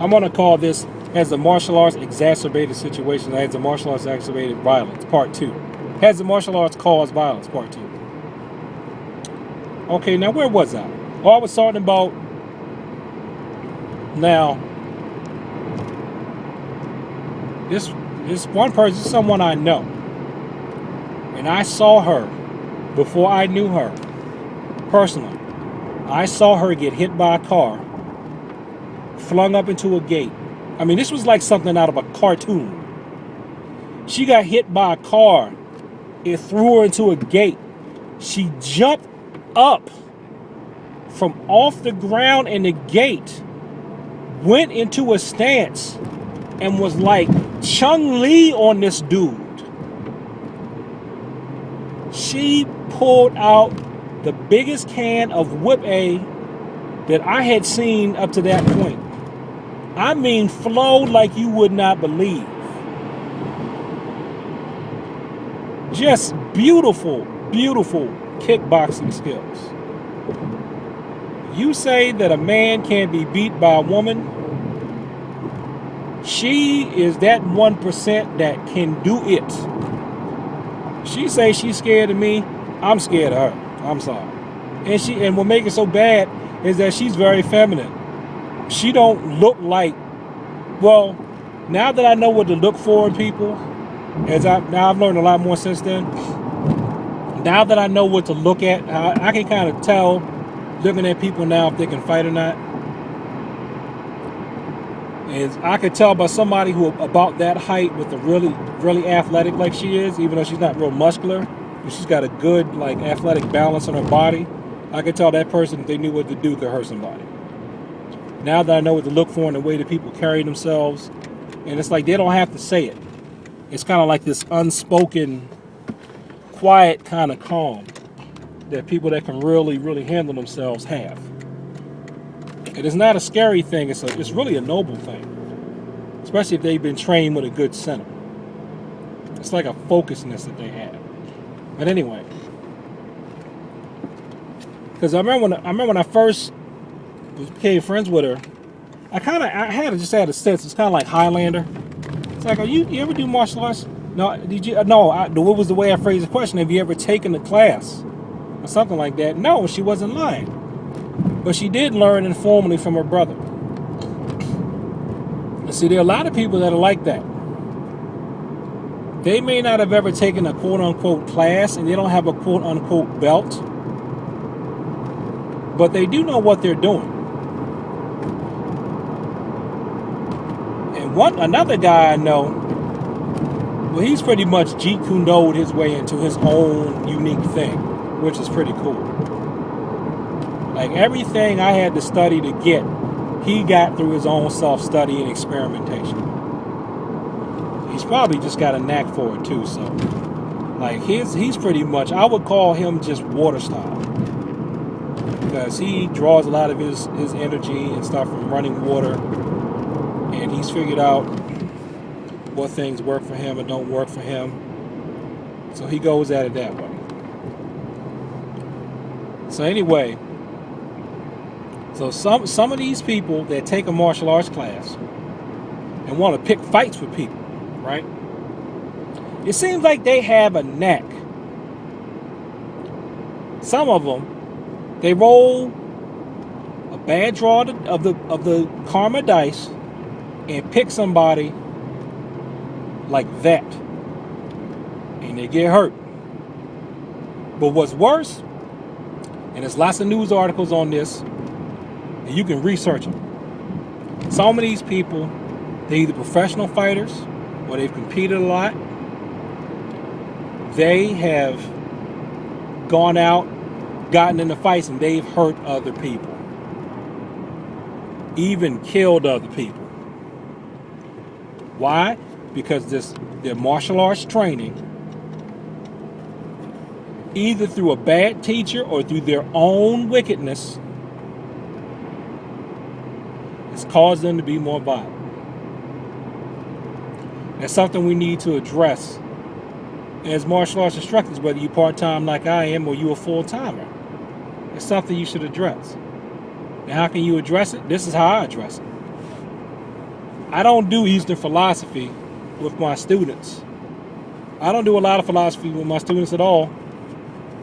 I'm going to call this Has the Martial Arts Exacerbated Situation? Has the Martial Arts Exacerbated Violence? Part 2. Has the Martial Arts Caused Violence? Part 2. Okay, now where was I? Oh, I was talking about... Now, this one person is someone I know. And I saw her before I knew her. Personally. I saw her get hit by a car. Flung up into a gate. I mean, this was like something out of a cartoon. She got hit by a car. It threw her into a gate. She jumped up from off the ground in the gate, went into a stance, and was like Chun-Li on this dude. She pulled out the biggest can of Whip-A that I had seen up to that point. I mean, flowed like you would not believe. Just beautiful, beautiful kickboxing skills. You say that a man can't be beat by a woman. She is that 1% that can do it. She say she's scared of me. I'm scared of her. I'm sorry. And what makes it so bad is that she's very feminine. She don't look like, well, now that I know what to look for in people, now I've learned a lot more since then. Now that I know what to look at, I can kind of tell, looking at people now, if they can fight or not. And I could tell by somebody who about that height with a really, really athletic like she is, even though she's not real muscular, but she's got a good like athletic balance on her body. I could tell that person, if they knew what to do, could hurt somebody. Now that I know what to look for in the way that people carry themselves, and it's like they don't have to say it. It's kind of like this unspoken, quiet kind of calm that people that can really, really handle themselves have. It is not a scary thing. It's really a noble thing, especially if they've been trained with a good center. It's like a focusedness that they have. But anyway, because I remember when I first became friends with her, I had a sense. It's kind of like Highlander. It's like, you ever do martial arts? No, did you? No. What was the way I phrased the question? Have you ever taken a class or something like that? No, she wasn't lying, but she did learn informally from her brother. And see, there are a lot of people that are like that. They may not have ever taken a quote-unquote class, and they don't have a quote-unquote belt, but they do know what they're doing. And another guy I know, well, he's pretty much Jeet Kune Do'd his way into his own unique thing, which is pretty cool. Like everything I had to study to get, he got through his own self-study and experimentation. He's probably just got a knack for it too, so like he's pretty much, I would call him just water style, because he draws a lot of his energy and stuff from running water, and he's figured out what things work for him and don't work for him, so he goes at it that way. So anyway, so some of these people that take a martial arts class and want to pick fights with people, right? It seems like they have a knack. Some of them, they roll a bad draw of the karma dice and pick somebody like that, and they get hurt. But what's worse, and there's lots of news articles on this, and you can research them. Some of these people, they're either professional fighters or they've competed a lot. They have gone out, gotten into fights, and they've hurt other people, even killed other people. Why? Because their martial arts training, either through a bad teacher or through their own wickedness, has caused them to be more violent. That's something we need to address as martial arts instructors, whether you part-time like I am or you a full-timer. It's something you should address. And how can you address it? This is how I address it. I don't do Eastern philosophy with my students. I don't do a lot of philosophy with my students at all.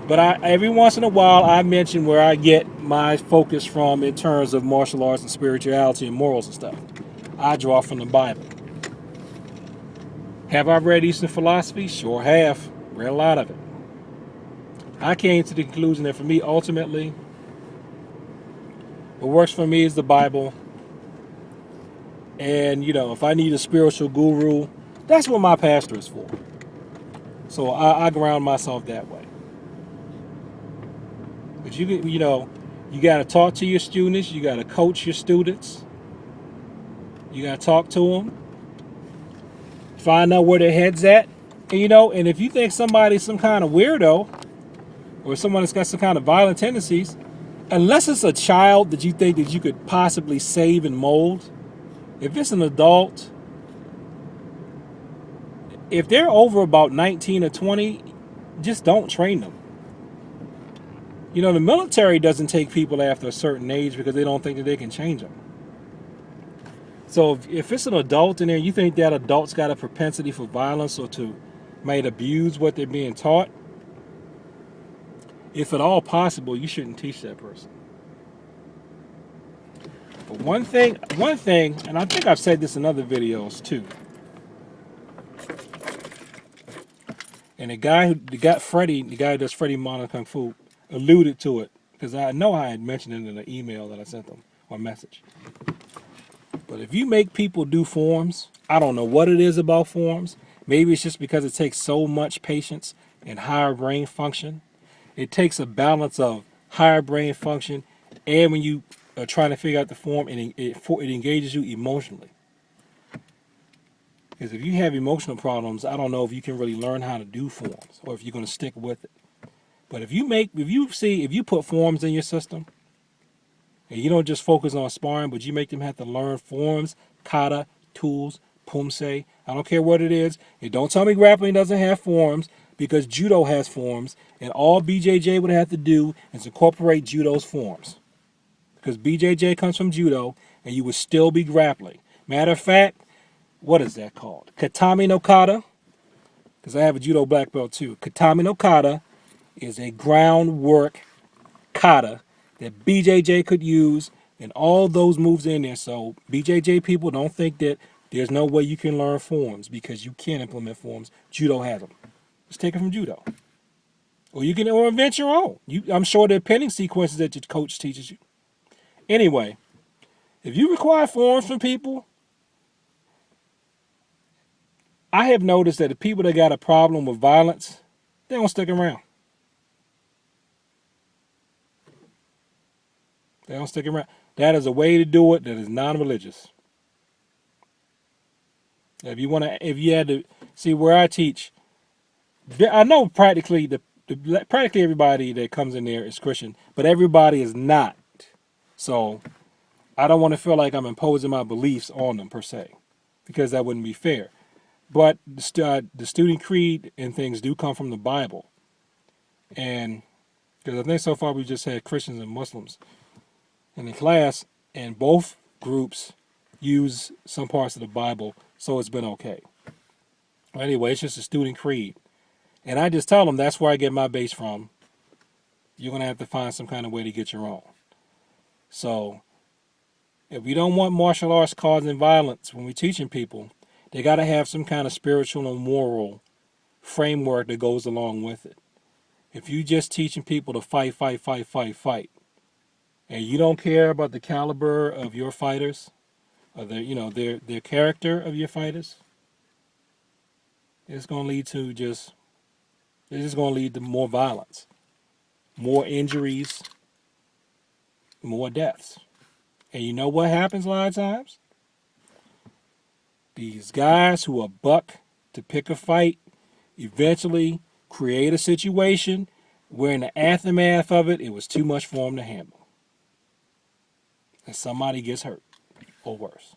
But every once in a while, I mention where I get my focus from in terms of martial arts and spirituality and morals and stuff. I draw from the Bible. Have I read Eastern philosophy? Sure have. Read a lot of it. I came to the conclusion that for me, ultimately, what works for me is the Bible. And, if I need a spiritual guru, that's what my pastor is for. So I ground myself that way. But you got to talk to your students. You got to coach your students. You got to talk to them. Find out where their head's at. And if you think somebody's some kind of weirdo, or someone that's got some kind of violent tendencies, unless it's a child that you think that you could possibly save and mold, if it's an adult, if they're over about 19 or 20, just don't train them. The military doesn't take people after a certain age because they don't think that they can change them. So if it's an adult in there, you think that adult's got a propensity for violence or might abuse what they're being taught, if at all possible, you shouldn't teach that person. But one thing, and I think I've said this in other videos too, and the guy who does Freddie Modern Kung Fu, alluded to it, because I know I had mentioned it in an email that I sent them, or message. But if you make people do forms, I don't know what it is about forms. Maybe it's just because it takes so much patience and higher brain function. It takes a balance of higher brain function, and when you are trying to figure out the form, it engages you emotionally. Because if you have emotional problems, I don't know if you can really learn how to do forms, or if you're going to stick with it. But if you put forms in your system, and you don't just focus on sparring, but you make them have to learn forms, kata, tools, pumse. I don't care what it is. And don't tell me grappling doesn't have forms, because judo has forms, and all BJJ would have to do is incorporate judo's forms. Because BJJ comes from judo, and you would still be grappling. Matter of fact, what is that called? Katami no kata, because I have a judo black belt too. Katami no kata is a groundwork kata that BJJ could use, and all those moves in there. So BJJ people, don't think that there's no way you can learn forms, because you can implement forms. Judo has them. Just take it from judo. Or you can invent your own. I'm sure there are pending sequences that your coach teaches you. Anyway, if you require forms from people, I have noticed that the people that got a problem with violence, they don't stick around. They don't stick around. That is a way to do it that is non-religious. If you had to see where I teach, I know practically everybody that comes in there is Christian, but everybody is not. So I don't want to feel like I'm imposing my beliefs on them per se, because that wouldn't be fair. But the student creed and things do come from the Bible, and because I think so far we just had Christians and Muslims in the class, and both groups use some parts of the Bible, so it's been okay. Anyway, it's just a student creed. And I just tell them that's where I get my base from. You're going to have to find some kind of way to get your own. So if we don't want martial arts causing violence when we're teaching people, they got to have some kind of spiritual and moral framework that goes along with it. If you just teaching people to fight, and you don't care about the caliber of your fighters, or their character of your fighters, it's going to lead to more violence, more injuries, more deaths. And you know what happens a lot of times? These guys who are buck to pick a fight eventually create a situation where in the aftermath of it, it was too much for them to handle. And somebody gets hurt or worse.